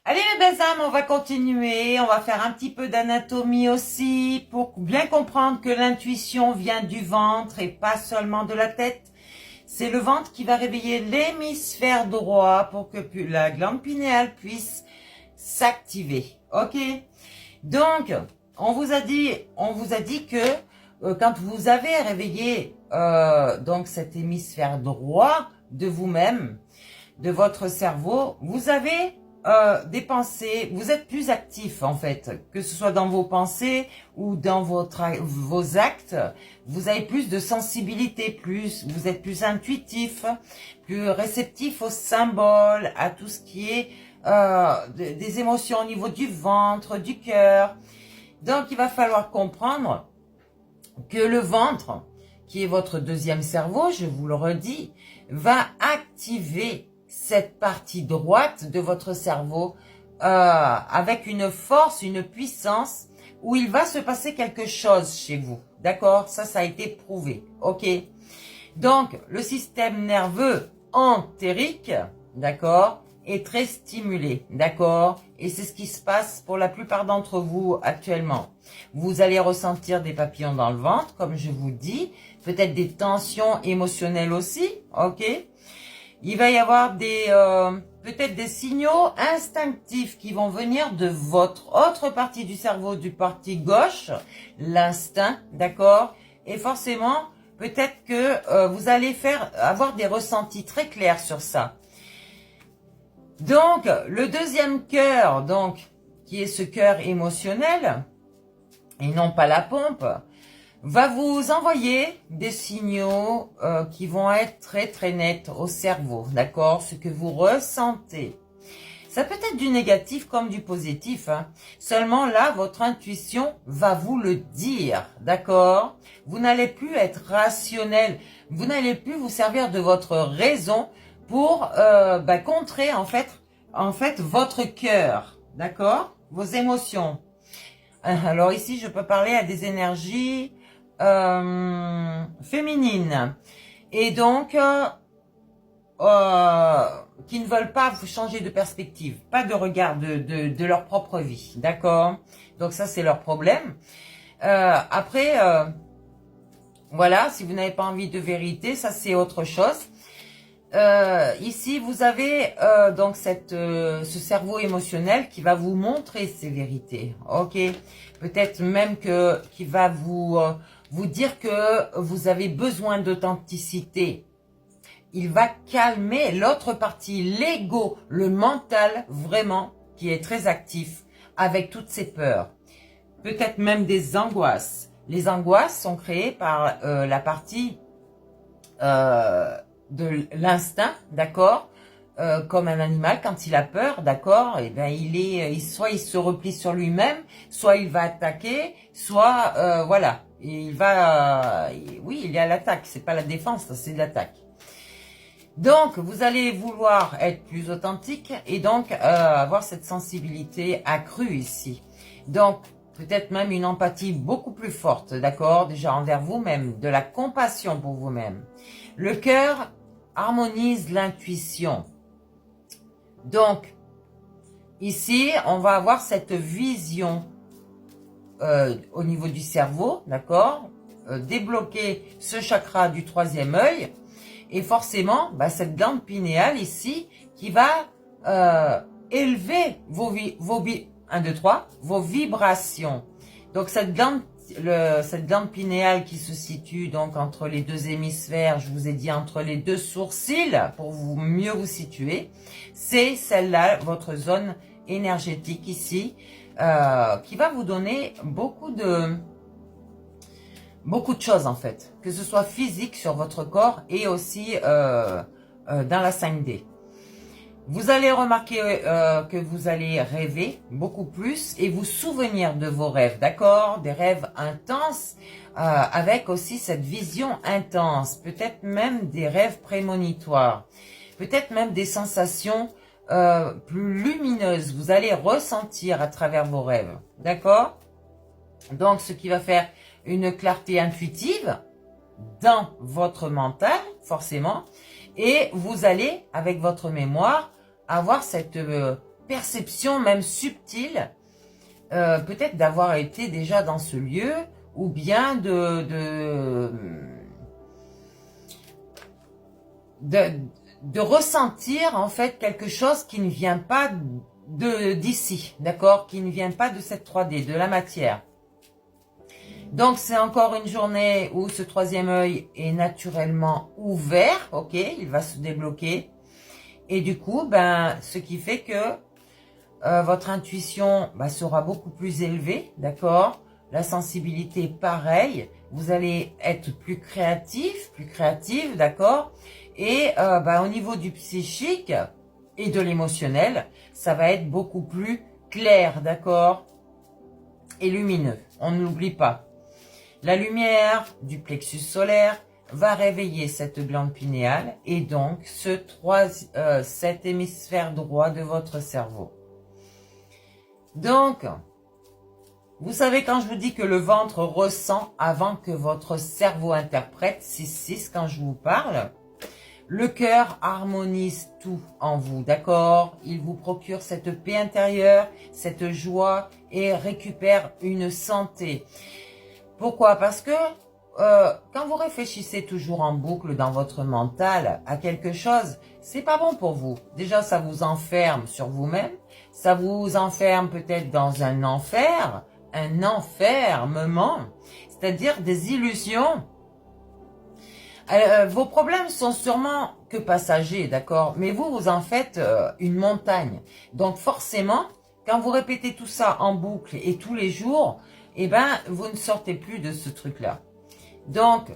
Allez mes belles âmes, on va continuer, on va faire un petit peu d'anatomie aussi pour bien comprendre que l'intuition vient du ventre et pas seulement de la tête. C'est le ventre qui va réveiller l'hémisphère droit pour que la glande pinéale puisse s'activer. Ok? Donc, on vous a dit que quand vous avez réveillé donc cet hémisphère droit de vous-même, de votre cerveau, vous avez des pensées, vous êtes plus actif en fait, que ce soit dans vos pensées ou dans vos actes, vous avez plus de sensibilité, vous êtes plus intuitif, plus réceptif aux symboles, à tout ce qui est des émotions au niveau du ventre, du cœur. Donc il va falloir comprendre que le ventre, qui est votre deuxième cerveau, je vous le redis, va activer cette partie droite de votre cerveau avec une force, une puissance où il va se passer quelque chose chez vous. D'accord? Ça a été prouvé. Ok? Donc, le système nerveux entérique, d'accord, est très stimulé. D'accord? Et c'est ce qui se passe pour la plupart d'entre vous actuellement. Vous allez ressentir des papillons dans le ventre, comme je vous dis, peut-être des tensions émotionnelles aussi. Ok? Il va y avoir peut-être des signaux instinctifs qui vont venir de votre autre partie du cerveau, du partie gauche, l'instinct, d'accord? Et forcément, peut-être que vous allez avoir des ressentis très clairs sur ça. Donc, le deuxième cœur, qui est ce cœur émotionnel, et non pas la pompe, va vous envoyer des signaux qui vont être très très nets au cerveau, d'accord? Ce que vous ressentez. Ça peut être du négatif comme du positif, hein. Seulement là, votre intuition va vous le dire, d'accord? Vous n'allez plus être rationnel, vous n'allez plus vous servir de votre raison pour contrer en fait votre cœur, d'accord? Vos émotions. Alors ici, je peux parler à des énergies féminines et donc qui ne veulent pas vous changer de perspective, pas de regard de leur propre vie, d'accord? Donc ça, c'est leur problème. Après, voilà, si vous n'avez pas envie de vérité, ça c'est autre chose. Ici, vous avez donc ce cerveau émotionnel qui va vous montrer ces vérités, ok? Peut-être même qui va vous dire que vous avez besoin d'authenticité. Il va calmer l'autre partie, l'ego, le mental, vraiment, qui est très actif, avec toutes ces peurs. Peut-être même des angoisses. Les angoisses sont créées par la partie de l'instinct, d'accord, comme un animal quand il a peur, d'accord, et ben soit il se replie sur lui-même, soit il va attaquer, soit voilà, il y a l'attaque, c'est pas la défense, c'est l'attaque. Donc vous allez vouloir être plus authentique et donc avoir cette sensibilité accrue ici. Donc peut-être même une empathie beaucoup plus forte, d'accord, déjà envers vous-même, de la compassion pour vous-même. Le cœur harmonise l'intuition. Donc, ici, on va avoir cette vision au niveau du cerveau, d'accord, débloquer ce chakra du troisième œil, et forcément, cette glande pinéale ici, qui va élever vos vibrations. Donc, cette glande pinéale qui se situe donc entre les deux hémisphères, je vous ai dit entre les deux sourcils pour mieux vous situer, c'est celle-là, votre zone énergétique ici, qui va vous donner beaucoup de choses en fait, que ce soit physique sur votre corps et aussi dans la 5D. Vous allez remarquer que vous allez rêver beaucoup plus et vous souvenir de vos rêves, d'accord? Des rêves intenses, avec aussi cette vision intense, peut-être même des rêves prémonitoires, peut-être même des sensations plus lumineuses. Vous allez ressentir à travers vos rêves, d'accord? Donc, ce qui va faire une clarté intuitive dans votre mental, forcément, et vous allez, avec votre mémoire, avoir cette perception même subtile, peut-être d'avoir été déjà dans ce lieu, ou bien de ressentir en fait quelque chose qui ne vient pas d'ici, d'accord, qui ne vient pas de cette 3D, de la matière. Donc c'est encore une journée où ce troisième œil est naturellement ouvert, ok, il va se débloquer. Et du coup, ben, ce qui fait que votre intuition sera beaucoup plus élevée, d'accord. La sensibilité, pareil. Vous allez être plus créative, d'accord. Et au niveau du psychique et de l'émotionnel, ça va être beaucoup plus clair, d'accord, et lumineux. On ne l'oublie pas. La lumière du plexus solaire va réveiller cette glande pinéale et donc cet hémisphère droit de votre cerveau. Donc, vous savez quand je vous dis que le ventre ressent avant que votre cerveau interprète, 6-6 quand je vous parle, le cœur harmonise tout en vous, d'accord? Il vous procure cette paix intérieure, cette joie et récupère une santé. Pourquoi? Parce que quand vous réfléchissez toujours en boucle dans votre mental à quelque chose, c'est pas bon pour vous. Déjà, ça vous enferme sur vous-même, ça vous enferme peut-être dans un enfermement, c'est-à-dire des illusions. Vos problèmes sont sûrement que passagers, d'accord? Mais vous en faites une montagne. Donc forcément, quand vous répétez tout ça en boucle et tous les jours, eh ben, vous ne sortez plus de ce truc-là. Donc,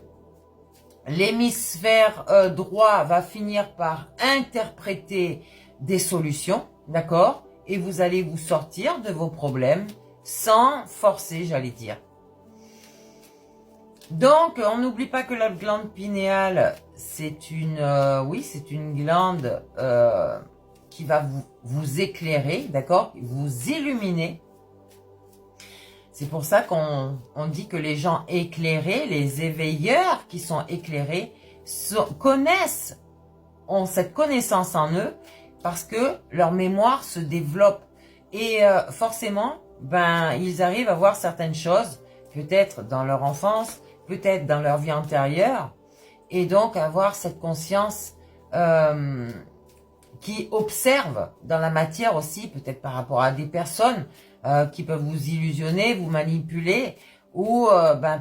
l'hémisphère droit va finir par interpréter des solutions, d'accord? Et vous allez vous sortir de vos problèmes sans forcer, j'allais dire. Donc, on n'oublie pas que la glande pinéale, c'est une glande qui va vous éclairer, d'accord? Vous illuminer. C'est pour ça qu'on dit que les gens éclairés, les éveilleurs qui sont éclairés, ont cette connaissance en eux parce que leur mémoire se développe. Et forcément, ils arrivent à voir certaines choses, peut-être dans leur enfance, peut-être dans leur vie antérieure, et donc avoir cette conscience qui observe dans la matière aussi, peut-être par rapport à des personnes qui peuvent vous illusionner, vous manipuler, ou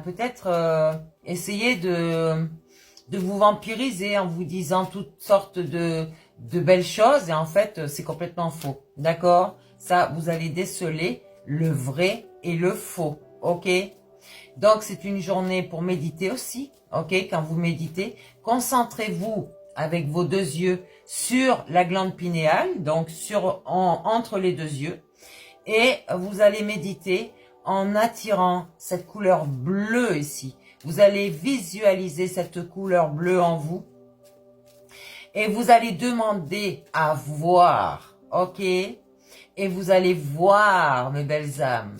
peut-être essayer de vous vampiriser en vous disant toutes sortes de belles choses, et en fait c'est complètement faux, d'accord? Ça, vous allez déceler le vrai et le faux, ok? Donc c'est une journée pour méditer aussi, ok? Quand vous méditez, concentrez-vous avec vos deux yeux sur la glande pinéale, donc entre les deux yeux, et vous allez méditer en attirant cette couleur bleue ici. Vous allez visualiser cette couleur bleue en vous et vous allez demander à voir, ok? Et vous allez voir, mes belles âmes.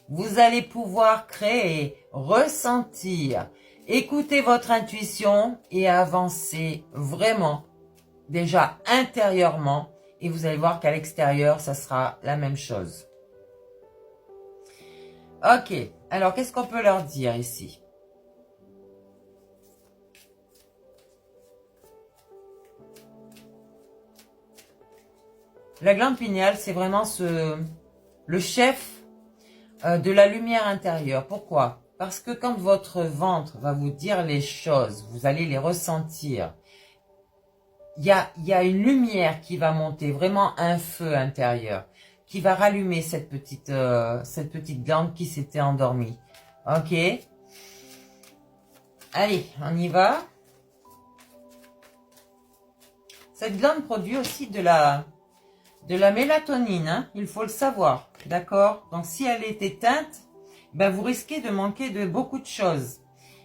Vous allez pouvoir créer, ressentir, écouter votre intuition et avancer vraiment, déjà intérieurement. Et vous allez voir qu'à l'extérieur, ça sera la même chose. Ok, alors qu'est-ce qu'on peut leur dire ici? La glande pinéale, c'est vraiment le chef de la lumière intérieure. Pourquoi? Parce que quand votre ventre va vous dire les choses, vous allez les ressentir. Il y a une lumière qui va monter, vraiment un feu intérieur, qui va rallumer cette petite glande qui s'était endormie. Ok? Allez, on y va. Cette glande produit aussi de la mélatonine, hein, il faut le savoir, d'accord? Donc si elle est éteinte, vous risquez de manquer de beaucoup de choses.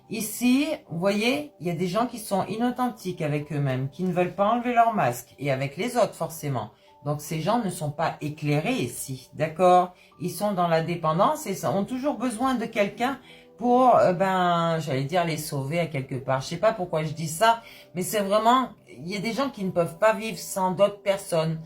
Ici, vous voyez, il y a des gens qui sont inauthentiques avec eux-mêmes, qui ne veulent pas enlever leur masque, et avec les autres forcément. Donc ces gens ne sont pas éclairés ici, d'accord? Ils sont dans la dépendance et ont toujours besoin de quelqu'un pour, j'allais dire les sauver à quelque part. Je sais pas pourquoi je dis ça, mais c'est vraiment, il y a des gens qui ne peuvent pas vivre sans d'autres personnes.